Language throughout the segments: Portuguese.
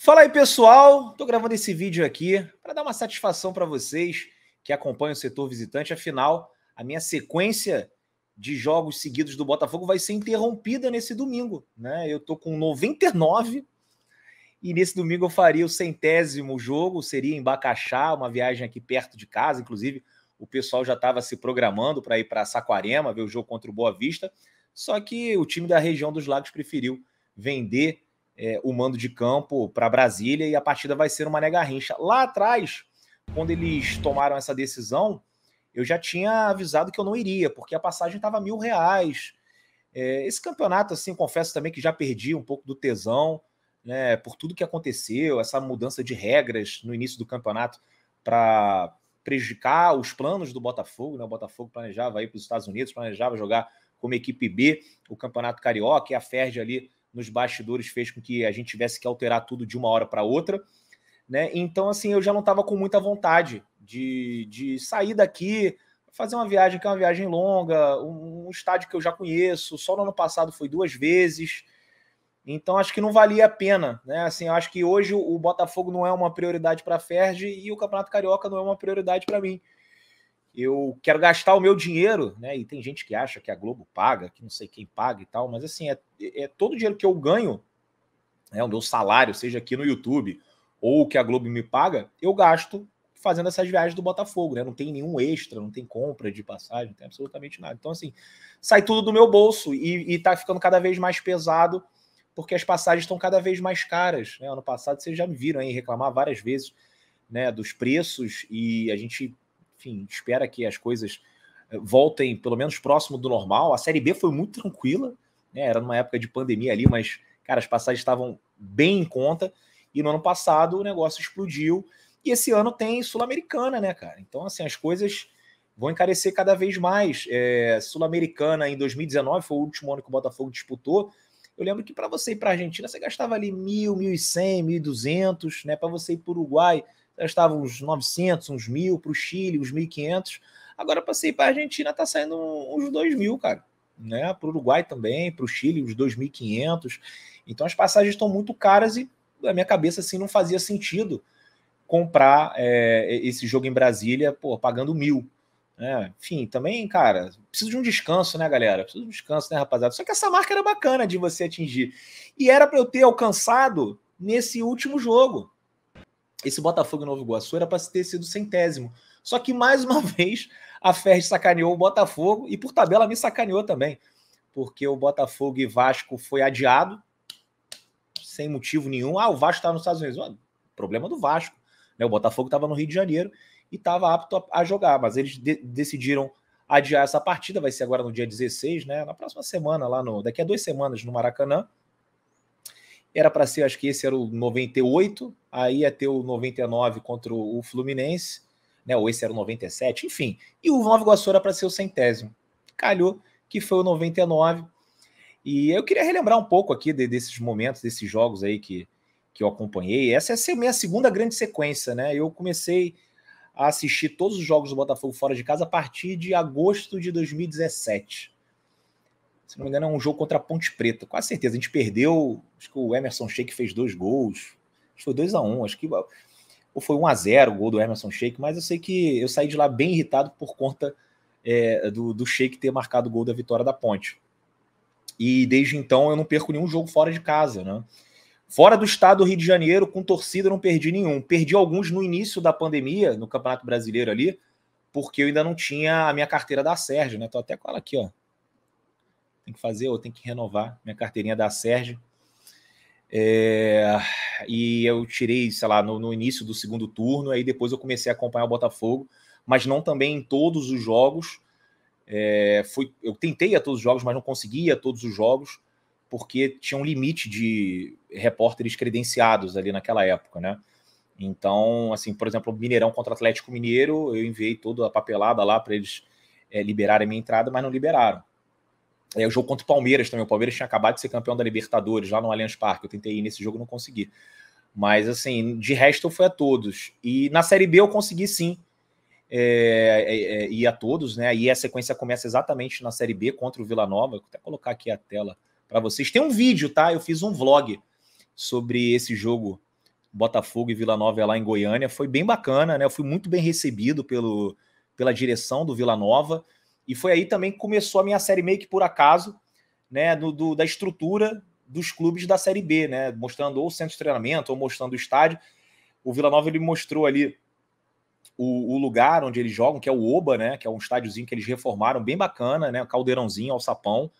Fala aí, pessoal. Tô gravando esse vídeo aqui para dar uma satisfação para vocês que acompanham o setor visitante. Afinal, a minha sequência de jogos seguidos do Botafogo vai ser interrompida nesse domingo, né? Eu tô com 99 e nesse domingo eu faria o 100º jogo, seria em Bacaxá, uma viagem aqui perto de casa. Inclusive, o pessoal já estava se programando para ir para Saquarema ver o jogo contra o Boa Vista. Só que o time da região dos Lagos preferiu vender o mando de campo para Brasília e a partida vai ser uma Mané Garrincha. Lá atrás, quando eles tomaram essa decisão, eu já tinha avisado que eu não iria, porque a passagem estava R$1.000. Esse campeonato, assim, confesso também que já perdi um pouco do tesão, né, por tudo que aconteceu, essa mudança de regras no início do campeonato para prejudicar os planos do Botafogo, né? O Botafogo planejava ir para os Estados Unidos, planejava jogar como equipe B o Campeonato Carioca, e a Ferdi ali nos bastidores fez com que a gente tivesse que alterar tudo de uma hora para outra, né? Então, assim, eu já não estava com muita vontade de sair daqui, fazer uma viagem que é uma viagem longa, um estádio que eu já conheço, só no ano passado foi 2 vezes, então acho que não valia a pena, né? Assim, eu acho que hoje o Botafogo não é uma prioridade para a Ferdi e o Campeonato Carioca não é uma prioridade para mim. Eu quero gastar o meu dinheiro, né? E tem gente que acha que a Globo paga, que não sei quem paga e tal, mas assim, é todo o dinheiro que eu ganho, né, o meu salário, seja aqui no YouTube ou o que a Globo me paga, eu gasto fazendo essas viagens do Botafogo, né? Não tem nenhum extra, não tem compra de passagem, não tem absolutamente nada. Então, assim, sai tudo do meu bolso e tá ficando cada vez mais pesado, porque as passagens estão cada vez mais caras, né? Ano passado vocês já me viram aí reclamar várias vezes, né, dos preços, e a gente, enfim, espera que as coisas voltem pelo menos próximo do normal. A Série B foi muito tranquila, né? Era numa época de pandemia ali, mas, cara, as passagens estavam bem em conta, e no ano passado o negócio explodiu, e esse ano tem Sul-Americana, né, cara? Então, assim, as coisas vão encarecer cada vez mais. Sul-Americana em 2019 foi o último ano que o Botafogo disputou. Eu lembro que para você ir para a Argentina, você gastava ali 1.000, 1.100, 1.200, né? Para você ir para o Uruguai, você gastava uns 900, uns 1.000, para o Chile, uns 1.500. Agora, para você ir para a Argentina, tá saindo uns 2.000, cara. Né? Para o Uruguai também, para o Chile, uns 2.500. Então, as passagens estão muito caras e, na minha cabeça, assim, não fazia sentido comprar esse jogo em Brasília, pô, pagando 1.000. Enfim, também, cara, preciso de um descanso, né, galera? Preciso de um descanso, né, rapaziada? Só que essa marca era bacana de você atingir. E era para eu ter alcançado nesse último jogo. Esse Botafogo e Nova Iguaçu era para ter sido 100º. Só que, mais uma vez, a Ferdi sacaneou o Botafogo e, por tabela, me sacaneou também. Porque o Botafogo e Vasco foi adiado, sem motivo nenhum. O Vasco estava nos Estados Unidos. Problema do Vasco. O Botafogo estava no Rio de Janeiro e estava apto a jogar, mas eles decidiram adiar essa partida. Vai ser agora no dia 16, né? Na próxima semana, daqui a 2 semanas, no Maracanã. Era para ser, acho que esse era o 98, aí ia ter o 99 contra o Fluminense, né? Ou esse era o 97, enfim. E o Nova Iguaçu era para ser o 100º. Calhou que foi o 99. E eu queria relembrar um pouco aqui desses momentos, desses jogos aí que eu acompanhei. Essa é a minha segunda grande sequência, né? Eu comecei a assistir todos os jogos do Botafogo fora de casa a partir de agosto de 2017. Se não me engano, é um jogo contra a Ponte Preta. Quase certeza. A gente perdeu. Acho que o Emerson Sheik fez 2 gols. Acho que foi 2-1. Acho que. Ou foi 1-0 o gol do Emerson Sheik. Mas eu sei que eu saí de lá bem irritado por conta do Sheik ter marcado o gol da vitória da Ponte. E desde então eu não perco nenhum jogo fora de casa, né? Fora do estado do Rio de Janeiro, com torcida, eu não perdi nenhum. Perdi alguns no início da pandemia, no Campeonato Brasileiro ali, porque eu ainda não tinha a minha carteira da Sérgio, né? Tô até com ela aqui, ó. Tem que fazer, ou tem que renovar minha carteirinha da Sérgio. E eu tirei, sei lá, no início do segundo turno, aí depois eu comecei a acompanhar o Botafogo, mas não também em todos os jogos. Eu tentei a todos os jogos, mas não conseguia a todos os jogos, porque tinha um limite de repórteres credenciados ali naquela época, né? Então, assim, por exemplo, o Mineirão contra o Atlético Mineiro, eu enviei toda a papelada lá para eles liberarem a minha entrada, mas não liberaram. O jogo contra o Palmeiras também, o Palmeiras tinha acabado de ser campeão da Libertadores lá no Allianz Parque, eu tentei ir nesse jogo, não consegui. Mas, assim, de resto eu fui a todos. E na Série B eu consegui sim ir a todos, né? E a sequência começa exatamente na Série B contra o Vila Nova. Vou até colocar aqui a tela para vocês. Tem um vídeo, tá? Eu fiz um vlog sobre esse jogo Botafogo e Vila Nova lá em Goiânia. Foi bem bacana, né? Eu fui muito bem recebido pela direção do Vila Nova. E foi aí também que começou a minha série meio que por acaso, né? Da estrutura dos clubes da Série B, né? Mostrando ou o centro de treinamento ou mostrando o estádio. O Vila Nova ele mostrou ali o lugar onde eles jogam, que é o Oba, né? Que é um estádiozinho que eles reformaram, bem bacana, né? Um caldeirãozinho, alçapão.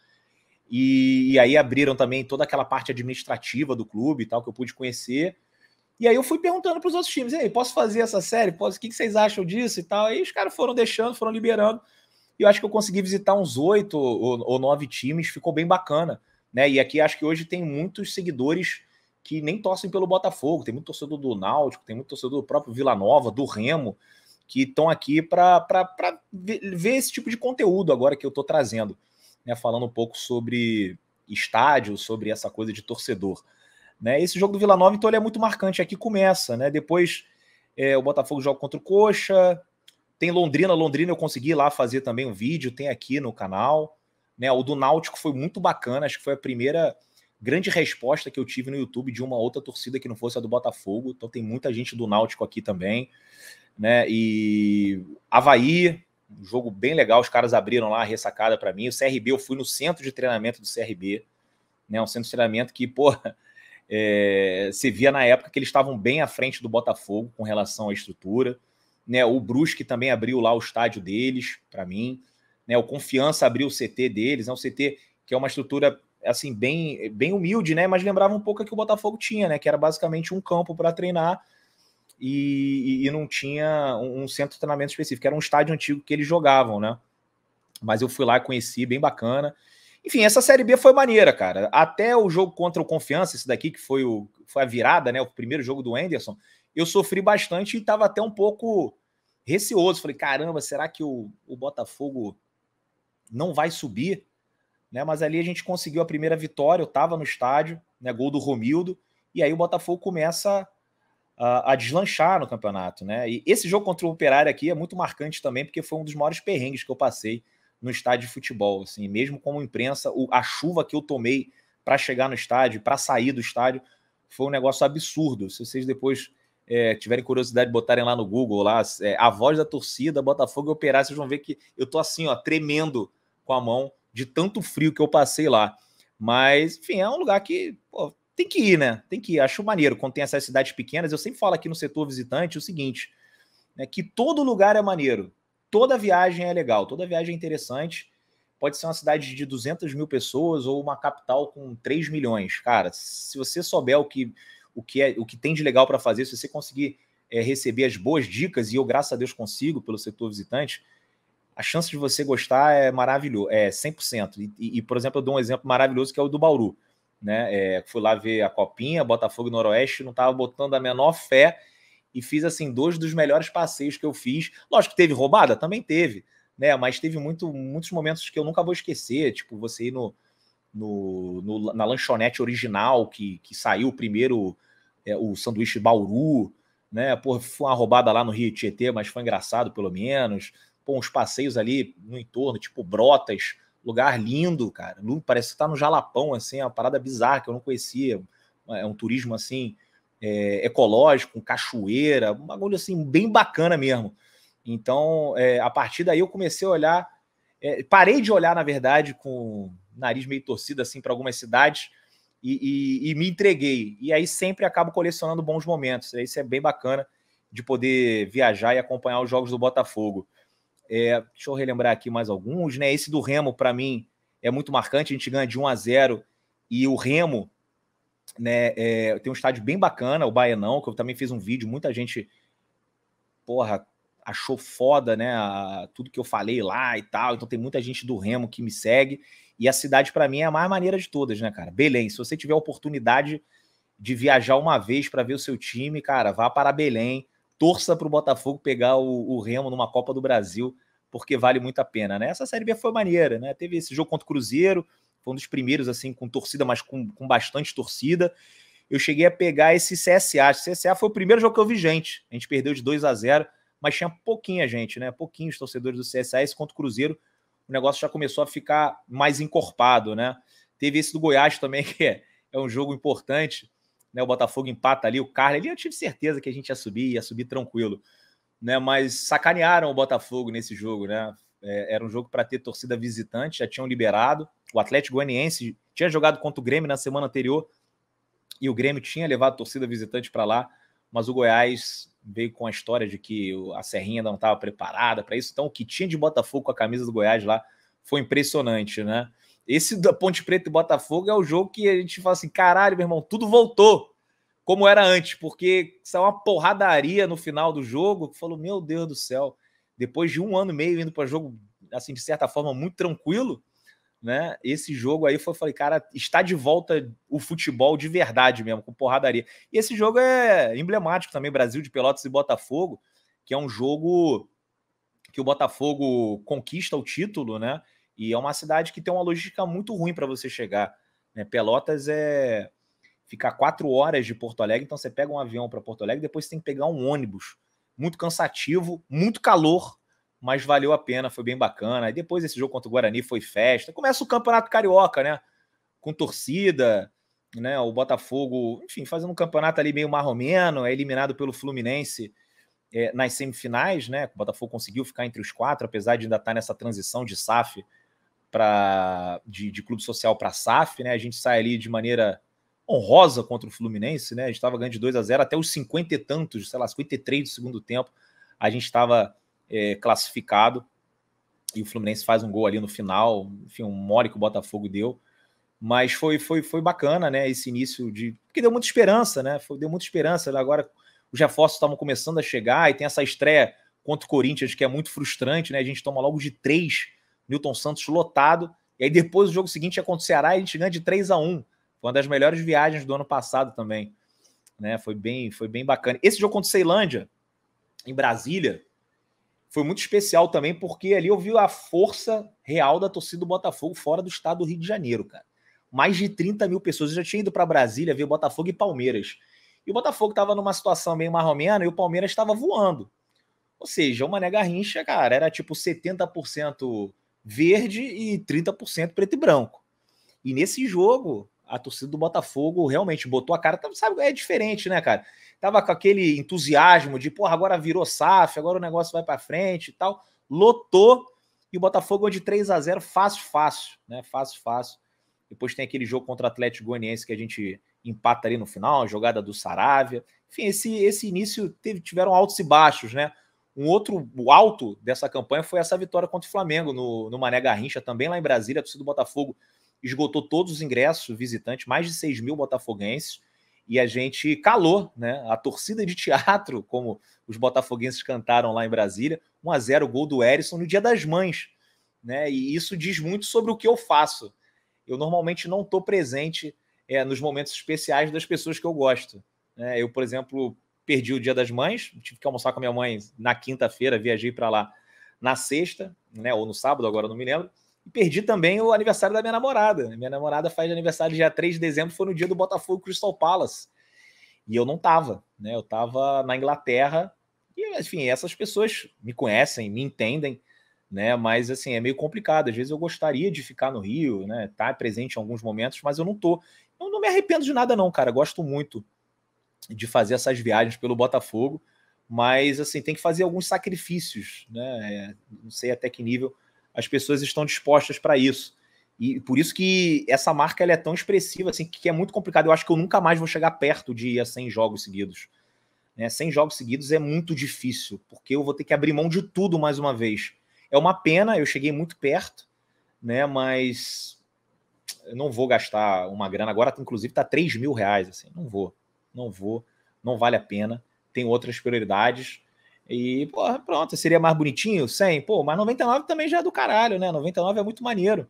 E aí abriram também toda aquela parte administrativa do clube e tal, que eu pude conhecer. E aí eu fui perguntando para os outros times, ei, posso fazer essa série? Posso? O que vocês acham disso e tal? Aí os caras foram deixando, foram liberando. E eu acho que eu consegui visitar uns 8 ou 9 times, ficou bem bacana, né? E aqui acho que hoje tem muitos seguidores que nem torcem pelo Botafogo, tem muito torcedor do Náutico, tem muito torcedor do próprio Vila Nova, do Remo, que estão aqui para ver esse tipo de conteúdo agora que eu estou trazendo, né? Falando um pouco sobre estádio, sobre essa coisa de torcedor. Né? Esse jogo do Vila Nova, então, ele é muito marcante. Aqui começa, né? Depois o Botafogo joga contra o Coxa. Tem Londrina. Londrina eu consegui lá fazer também um vídeo, tem aqui no canal. Né? O do Náutico foi muito bacana. Acho que foi a primeira grande resposta que eu tive no YouTube de uma outra torcida que não fosse a do Botafogo. Então tem muita gente do Náutico aqui também. Né? E Avaí, um jogo bem legal. Os caras abriram lá a ressacada para mim. O CRB, eu fui no centro de treinamento do CRB. Né? Um centro de treinamento que, porra, você via na época que eles estavam bem à frente do Botafogo com relação à estrutura, né? O Brusque também abriu lá o estádio deles, para mim, né? O Confiança abriu o CT deles, né? O CT que é uma estrutura assim bem humilde, né? Mas lembrava um pouco a que o Botafogo tinha, né? Que era basicamente um campo para treinar e não tinha um centro de treinamento específico, era um estádio antigo que eles jogavam, né? Mas eu fui lá e conheci, bem bacana. Enfim, essa Série B foi maneira, cara. Até o jogo contra o Confiança, esse daqui que foi a virada, né? O primeiro jogo do Anderson, eu sofri bastante e estava até um pouco receoso. Falei, caramba, será que o Botafogo não vai subir? Né? Mas ali a gente conseguiu a primeira vitória, eu estava no estádio, né? Gol do Romildo, e aí o Botafogo começa a deslanchar no campeonato, né? E esse jogo contra o Operário aqui é muito marcante também, porque foi um dos maiores perrengues que eu passei no estádio de futebol, assim, mesmo como imprensa, a chuva que eu tomei para chegar no estádio, para sair do estádio, foi um negócio absurdo. Se vocês depois tiverem curiosidade de botarem lá no Google, lá, a voz da torcida, Botafogo e Operário, vocês vão ver que eu tô assim, ó, tremendo com a mão de tanto frio que eu passei lá. Mas, enfim, é um lugar que, pô, tem que ir, né? Tem que ir. Acho maneiro quando tem essas cidades pequenas. Eu sempre falo aqui no setor visitante o seguinte, né, que todo lugar é maneiro. Toda viagem é legal, toda viagem é interessante. Pode ser uma cidade de 200 mil pessoas ou uma capital com 3 milhões. Cara, se você souber o que tem de legal para fazer, se você conseguir receber as boas dicas, e eu, graças a Deus, consigo pelo setor visitante, a chance de você gostar é maravilhoso, é 100%. Por exemplo, eu dou um exemplo maravilhoso que é o do Bauru. Né? Fui lá ver a Copinha, Botafogo e Noroeste, não estava botando a menor fé, e fiz assim 2 dos melhores passeios que eu fiz. Lógico que teve roubada, também teve, né? Mas teve muitos momentos que eu nunca vou esquecer, tipo você ir na lanchonete original que saiu primeiro o sanduíche Bauru, né? Pô, foi uma roubada lá no Rio Tietê, mas foi engraçado pelo menos. Pô, uns passeios ali no entorno, tipo Brotas, lugar lindo, cara. Parece que tá no Jalapão, assim, é uma parada bizarra que eu não conhecia. É um turismo assim ecológico, com cachoeira, um bagulho assim bem bacana mesmo. Então, a partir daí eu comecei a olhar, parei de olhar, na verdade, com o nariz meio torcido assim para algumas cidades e me entreguei. E aí sempre acabo colecionando bons momentos. Isso é bem bacana de poder viajar e acompanhar os jogos do Botafogo. Deixa eu relembrar aqui mais alguns, né? Esse do Remo, para mim, é muito marcante. A gente ganha de 1-0 e o Remo, né, tem um estádio bem bacana, o Baianão, que eu também fiz um vídeo, muita gente, porra, achou foda, né, tudo que eu falei lá e tal, então tem muita gente do Remo que me segue, e a cidade para mim é a mais maneira de todas, né, cara? Belém, se você tiver a oportunidade de viajar uma vez para ver o seu time, cara, vá para Belém, torça para o Botafogo pegar o Remo numa Copa do Brasil, porque vale muito a pena, né? Essa Série B foi maneira, né? Teve esse jogo contra o Cruzeiro, foi um dos primeiros, assim, com torcida, mas com bastante torcida. Eu cheguei a pegar esse CSA. O CSA foi o primeiro jogo que eu vi gente. A gente perdeu de 2-0, mas tinha pouquinha gente, né? Pouquinhos torcedores do CSA. Esse contra o Cruzeiro, o negócio já começou a ficar mais encorpado, né? Teve esse do Goiás também, que é um jogo importante, né? O Botafogo empata ali, o Carlos ali, eu tive certeza que a gente ia subir tranquilo, né? Mas sacanearam o Botafogo nesse jogo, né? Era um jogo para ter torcida visitante, já tinham liberado. O Atlético Goianiense tinha jogado contra o Grêmio na semana anterior e o Grêmio tinha levado torcida visitante para lá, mas o Goiás veio com a história de que a Serrinha não estava preparada para isso. Então, o que tinha de Botafogo com a camisa do Goiás lá foi impressionante, né? Esse da Ponte Preta e Botafogo é o jogo que a gente fala assim, caralho, meu irmão, tudo voltou como era antes, porque saiu uma porradaria no final do jogo, que falou, meu Deus do céu, depois de 1 ano e meio indo para jogo, assim, de certa forma, muito tranquilo, né? Esse jogo aí falei, cara, está de volta o futebol de verdade mesmo, com porradaria. E esse jogo é emblemático também, Brasil de Pelotas e Botafogo, que é um jogo que o Botafogo conquista o título, né? E é uma cidade que tem uma logística muito ruim para você chegar, né? Pelotas fica 4 horas de Porto Alegre, então você pega um avião para Porto Alegre, depois você tem que pegar um ônibus. Muito cansativo, muito calor, mas valeu a pena, foi bem bacana. E depois esse jogo contra o Guarani foi festa. Começa o Campeonato Carioca, né? Com torcida, né? O Botafogo, enfim, fazendo um campeonato ali meio marromeno, é eliminado pelo Fluminense nas semifinais, né? O Botafogo conseguiu ficar entre os 4, apesar de ainda estar nessa transição de SAF de clube social para SAF, né? A gente sai ali de maneira honrosa contra o Fluminense, né? A gente estava ganhando de 2-0 até os 50 e tantos, sei lá, 53 do segundo tempo. A gente estava classificado e o Fluminense faz um gol ali no final, enfim, um mole que o Botafogo deu, mas foi bacana, né, esse início porque deu muita esperança, né, deu muita esperança, agora os reforços estavam começando a chegar e tem essa estreia contra o Corinthians que é muito frustrante, né, a gente toma logo de 3, Newton Santos lotado, e aí depois o jogo seguinte é contra o Ceará e a gente ganha de 3-1, foi uma das melhores viagens do ano passado também, né, foi bem bacana. Esse jogo contra o Ceilândia, em Brasília, foi muito especial também, porque ali eu vi a força real da torcida do Botafogo fora do estado do Rio de Janeiro, cara. Mais de 30 mil pessoas. Eu já tinha ido para Brasília ver o Botafogo e Palmeiras. E o Botafogo estava numa situação meio marromena e o Palmeiras estava voando. Ou seja, o Mané Garrincha, cara, era tipo 70% verde e 30% preto e branco. E nesse jogo, a torcida do Botafogo realmente botou a cara, sabe, é diferente, né, cara? Tava com aquele entusiasmo de, porra, agora virou SAF, agora o negócio vai para frente e tal. Lotou e o Botafogo de 3-0 fácil, né? Fácil. Depois tem aquele jogo contra o Atlético Goianiense que a gente empata ali no final, a jogada do Saravia. Enfim, esse início tiveram altos e baixos, né? Um outro alto dessa campanha foi essa vitória contra o Flamengo no Mané Garrincha, também lá em Brasília. A torcida do Botafogo esgotou todos os ingressos visitantes, mais de 6 mil botafoguenses, e a gente calou, né? A torcida de teatro, como os botafoguenses cantaram lá em Brasília, 1-0, gol do Erisson no Dia das Mães, né? E isso diz muito sobre o que eu faço. Eu normalmente não estou presente nos momentos especiais das pessoas que eu gosto, né? Eu, por exemplo, perdi o Dia das Mães, tive que almoçar com a minha mãe na quinta-feira, viajei para lá na sexta, né? Ou no sábado, agora não me lembro. E perdi também o aniversário da minha namorada. Minha namorada faz aniversário dia 3 de dezembro, foi no dia do Botafogo Crystal Palace. E eu não estava, né? Eu estava na Inglaterra. E, enfim, essas pessoas me conhecem, me entendem, né? Mas, assim, é meio complicado. Às vezes eu gostaria de ficar no Rio, né? Estar presente em alguns momentos, mas eu não tô. Eu não me arrependo de nada, não, cara. Eu gosto muito de fazer essas viagens pelo Botafogo. Mas, assim, tem que fazer alguns sacrifícios, né? Não sei até que nível as pessoas estão dispostas para isso. E por isso que essa marca ela é tão expressiva, assim, que é muito complicado. Eu acho que eu nunca mais vou chegar perto de ir a 100 jogos seguidos. 100 jogos seguidos é muito difícil, porque eu vou ter que abrir mão de tudo mais uma vez. É uma pena, eu cheguei muito perto, né? Mas eu não vou gastar uma grana. Agora, inclusive, está R$3.000. Assim, não vou, não vale a pena. Tem outras prioridades. E, porra, pronto, seria mais bonitinho, 100, pô, mas 99 também já é do caralho, né? 99 é muito maneiro,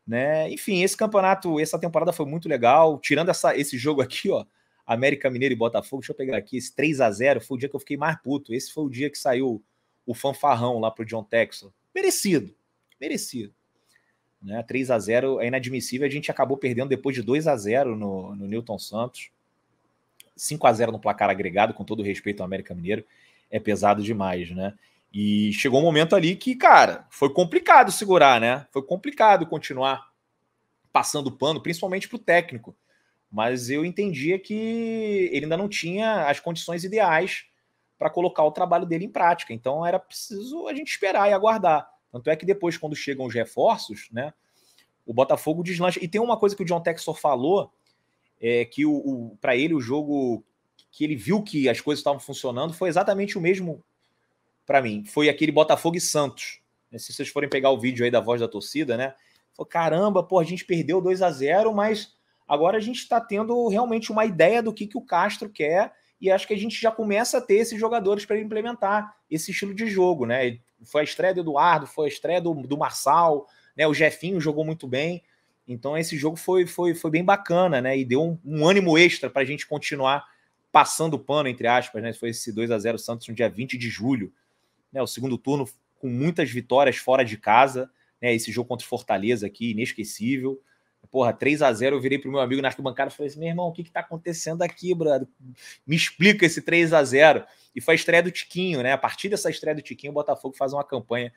né? Enfim, esse campeonato, essa temporada foi muito legal. Tirando esse jogo aqui, ó, América Mineiro e Botafogo, deixa eu pegar aqui, esse 3-0 foi o dia que eu fiquei mais puto. Esse foi o dia que saiu o fanfarrão lá pro John Texel. Merecido. Né? 3-0 é inadmissível. A gente acabou perdendo depois de 2-0 no Newton Santos. 5-0 no placar agregado, com todo respeito ao América Mineiro. É pesado demais, né? E chegou um momento ali que, cara, foi complicado segurar, né? Foi complicado continuar passando pano, principalmente pro técnico. mas eu entendia que ele ainda não tinha as condições ideais para colocar o trabalho dele em prática. Então era preciso a gente esperar e aguardar. Tanto é que depois, quando chegam os reforços, né, o Botafogo deslancha. E tem uma coisa que o John Textor falou, que para ele o jogo que ele viu que as coisas estavam funcionando foi exatamente o mesmo para mim. Foi aquele Botafogo e Santos. Se vocês forem pegar o vídeo aí da voz da torcida, né? Falou, caramba, pô, a gente perdeu 2-0, mas agora a gente está tendo realmente uma ideia do que o Castro quer e acho que a gente já começa a ter esses jogadores para implementar esse estilo de jogo, né? Foi a estreia do Eduardo, foi a estreia do Marçal, né? O Jefinho jogou muito bem. Então esse jogo foi bem bacana, né? E deu um ânimo extra para a gente continuar passando o pano, entre aspas, né? Foi esse 2-0 Santos no dia 20 de julho. Né? O segundo turno com muitas vitórias fora de casa, né? Esse jogo contra o Fortaleza aqui, inesquecível. Porra, 3-0, eu virei pro meu amigo na arquibancada e falei assim, meu irmão, o que tá acontecendo aqui, brother? Me explica esse 3-0. E foi a estreia do Tiquinho, né? A partir dessa estreia do Tiquinho, o Botafogo faz uma campanha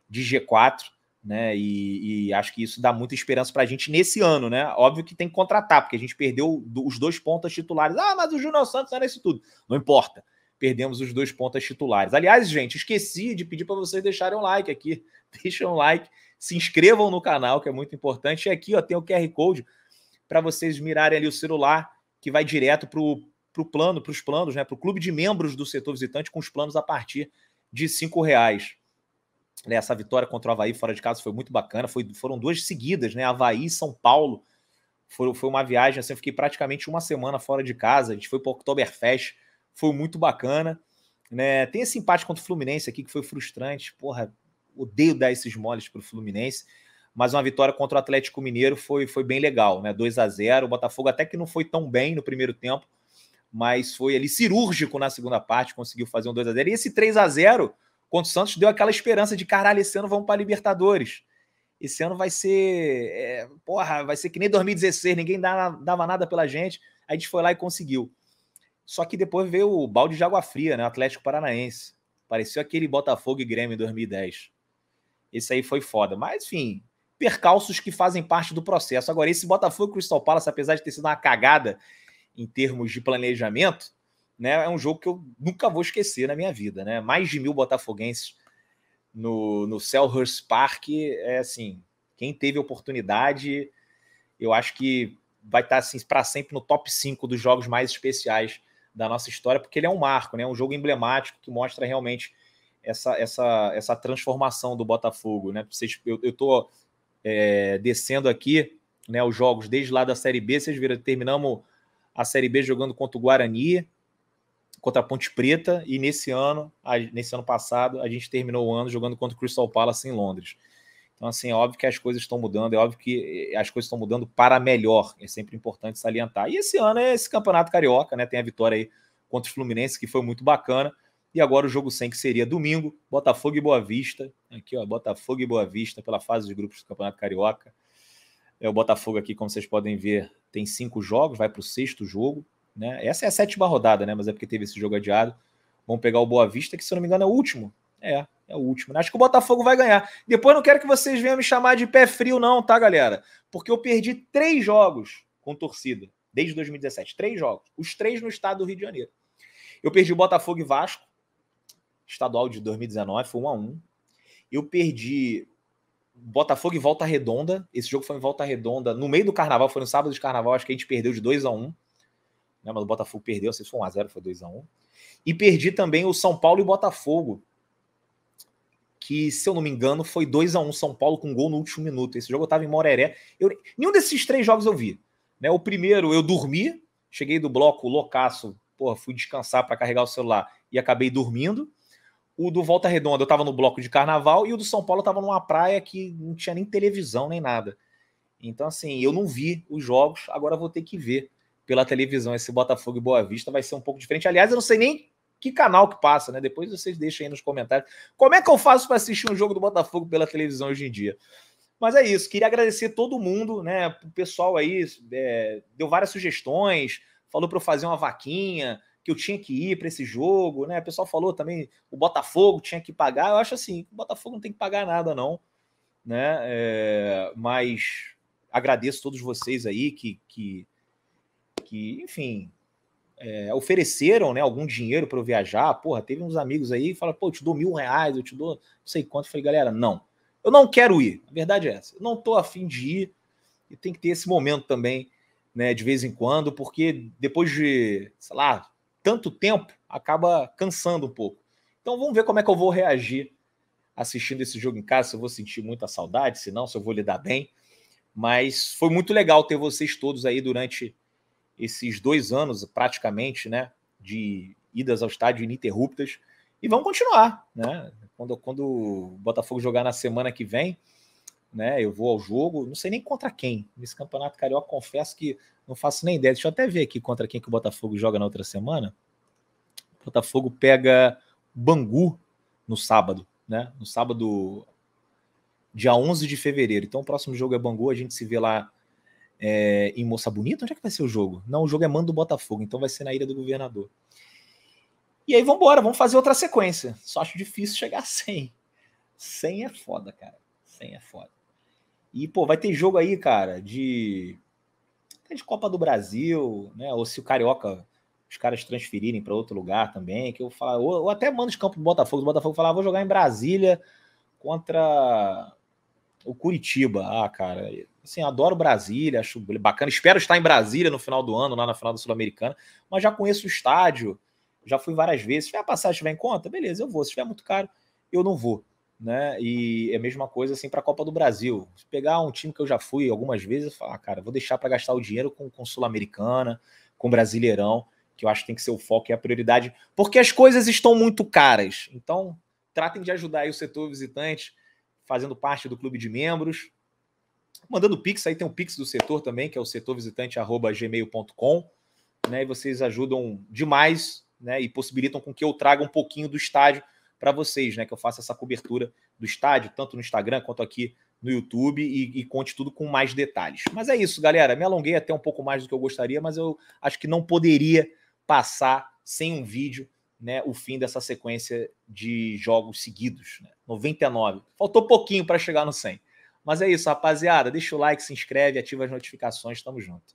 de G4, né? E acho que isso dá muita esperança pra gente nesse ano, né? Óbvio que tem que contratar, porque a gente perdeu os 2 pontas titulares. Ah, mas o Júnior Santos era isso tudo. Não importa. Perdemos os 2 pontas titulares. Aliás, gente, esqueci de pedir para vocês deixarem um like aqui. Deixem um like, se inscrevam no canal, que é muito importante. E aqui ó, tem o QR Code para vocês mirarem ali o celular, que vai direto para os planos, né? Para o clube de membros do setor visitante, com os planos a partir de R$5. Essa vitória contra o Avaí fora de casa foi muito bacana. Foram 2 seguidas, né? Avaí e São Paulo. Foi uma viagem, assim, eu fiquei praticamente uma semana fora de casa. A gente foi para o Oktoberfest, foi muito bacana. Né? Tem esse empate contra o Fluminense aqui que foi frustrante. Porra, odeio dar esses moles para o Fluminense. Mas uma vitória contra o Atlético Mineiro foi bem legal, né? 2-0. O Botafogo até que não foi tão bem no primeiro tempo, mas foi ali cirúrgico na segunda parte, conseguiu fazer um 2-0. E esse 3-0 contra o Santos deu aquela esperança de caralho, esse ano vamos para a Libertadores. Esse ano vai ser, vai ser que nem 2016, ninguém dava nada pela gente. A gente foi lá e conseguiu. Só que depois veio o balde de água fria, né? O Atlético Paranaense. Pareceu aquele Botafogo e Grêmio em 2010. Esse aí foi foda. Mas, enfim, percalços que fazem parte do processo. Agora, esse Botafogo e Crystal Palace, apesar de ter sido uma cagada em termos de planejamento, né, é um jogo que eu nunca vou esquecer na minha vida, né? Mais de 1.000 botafoguenses no Selhurst Park, assim, quem teve oportunidade, eu acho que vai estar assim, para sempre no top 5 dos jogos mais especiais da nossa história, porque ele é um marco, né? Um jogo emblemático que mostra realmente essa transformação do Botafogo, né? Eu estou descendo aqui, né, os jogos desde lá da Série B, vocês viram, terminamos a Série B jogando contra o Guarani, contra a Ponte Preta, e nesse ano passado, a gente terminou o ano jogando contra o Crystal Palace em Londres. Então, assim, é óbvio que as coisas estão mudando, é óbvio que as coisas estão mudando para melhor, é sempre importante salientar. E esse ano é esse Campeonato Carioca, né? Tem a vitória aí contra o Fluminense, que foi muito bacana, e agora o jogo 100, que seria domingo, Botafogo e Boa Vista, aqui ó, Botafogo e Boa Vista, pela fase de grupos do Campeonato Carioca. O Botafogo aqui, como vocês podem ver, tem 5 jogos, vai para o 6º jogo, né? Essa é a 7ª rodada, né? Mas é porque teve esse jogo adiado. Vamos pegar o Boa Vista, que se eu não me engano é o último. É o último. Acho que o Botafogo vai ganhar. Depois não quero que vocês venham me chamar de pé frio, não, tá, galera? Porque eu perdi 3 jogos com torcida, desde 2017. 3 jogos. Os 3 no estado do Rio de Janeiro. Eu perdi o Botafogo e Vasco, estadual de 2019, foi 1-1. Eu perdi Botafogo e Volta Redonda. Esse jogo foi em Volta Redonda, no meio do carnaval, foi no sábado de carnaval, acho que a gente perdeu de 2-1. Né, mas o Botafogo perdeu, se foi 1-0, foi 2-1. E perdi também o São Paulo e Botafogo, que, se eu não me engano, foi 2-1 São Paulo com gol no último minuto. Esse jogo eu tava em Moreré. Nenhum desses 3 jogos eu vi. Né? O primeiro eu dormi, cheguei do bloco loucaço, fui descansar para carregar o celular e acabei dormindo. O do Volta Redonda eu tava no bloco de carnaval e o do São Paulo eu tava numa praia que não tinha nem televisão nem nada. Então, assim, eu não vi os jogos, agora vou ter que ver pela televisão esse Botafogo e Boa Vista, vai ser um pouco diferente. Aliás, eu não sei nem que canal que passa, né? Depois vocês deixem aí nos comentários. Como é que eu faço para assistir um jogo do Botafogo pela televisão hoje em dia? Mas é isso, queria agradecer todo mundo, né? O pessoal aí deu várias sugestões, falou para eu fazer uma vaquinha, que eu tinha que ir para esse jogo, né? O pessoal falou também, o Botafogo tinha que pagar. Eu acho assim, o Botafogo não tem que pagar nada, não, né? Mas agradeço todos vocês aí que que, enfim, ofereceram, né, algum dinheiro para eu viajar. Porra, teve uns amigos aí que falaram, pô, eu te dou R$1.000, eu te dou não sei quanto. Eu falei, galera, não. Eu não quero ir. A verdade é essa. Eu não tô afim de ir e tem que ter esse momento também, né, de vez em quando, porque depois de, sei lá, tanto tempo, acaba cansando um pouco. Então vamos ver como é que eu vou reagir assistindo esse jogo em casa, se eu vou sentir muita saudade, se não, se eu vou lidar bem. Mas foi muito legal ter vocês todos aí durante esses 2 anos, praticamente, né, de idas ao estádio ininterruptas. E vamos continuar, né? Quando o Botafogo jogar na semana que vem, né, eu vou ao jogo, não sei nem contra quem. Nesse Campeonato Carioca, confesso que não faço nem ideia. Deixa eu até ver aqui contra quem que o Botafogo joga na outra semana. O Botafogo pega Bangu no sábado, né? No sábado, dia 11 de fevereiro. Então o próximo jogo é Bangu, a gente se vê lá em Moça Bonita. Onde é que vai ser o jogo? Não, o jogo é Mando do Botafogo, então vai ser na Ilha do Governador. E aí vamos fazer outra sequência. Só acho difícil chegar a 100. 100 é foda, cara. 100 é foda. E, pô, vai ter jogo aí, cara, de Copa do Brasil, né? Ou se o Carioca, os caras transferirem para outro lugar também, que eu falo, ou até mando de campo do Botafogo. O Botafogo falar, vou jogar em Brasília contra o Curitiba. Ah, cara, assim, adoro Brasília, acho bacana. Espero estar em Brasília no final do ano, lá na final da Sul-Americana, mas já conheço o estádio, já fui várias vezes. Se tiver a passagem, estiver em conta, beleza, eu vou. Se estiver muito caro, eu não vou. Né? E é a mesma coisa assim para a Copa do Brasil. Se pegar um time que eu já fui algumas vezes, eu falo, cara, vou deixar para gastar o dinheiro com Sul-Americana, com Brasileirão, que eu acho que tem que ser o foco e a prioridade, porque as coisas estão muito caras. Então, tratem de ajudar aí o setor visitante, fazendo parte do clube de membros, mandando Pix, aí tem o Pix do setor também, que é o setorvisitante@gmail.com, né? E vocês ajudam demais, né? E possibilitam com que eu traga um pouquinho do estádio para vocês, né? Que eu faça essa cobertura do estádio, tanto no Instagram quanto aqui no YouTube, e conte tudo com mais detalhes. Mas é isso, galera. Me alonguei até um pouco mais do que eu gostaria, mas eu acho que não poderia passar sem um vídeo, né, o fim dessa sequência de jogos seguidos, né? 99. Faltou pouquinho para chegar no 100. Mas é isso, rapaziada. Deixa o like, se inscreve, ativa as notificações. Tamo junto.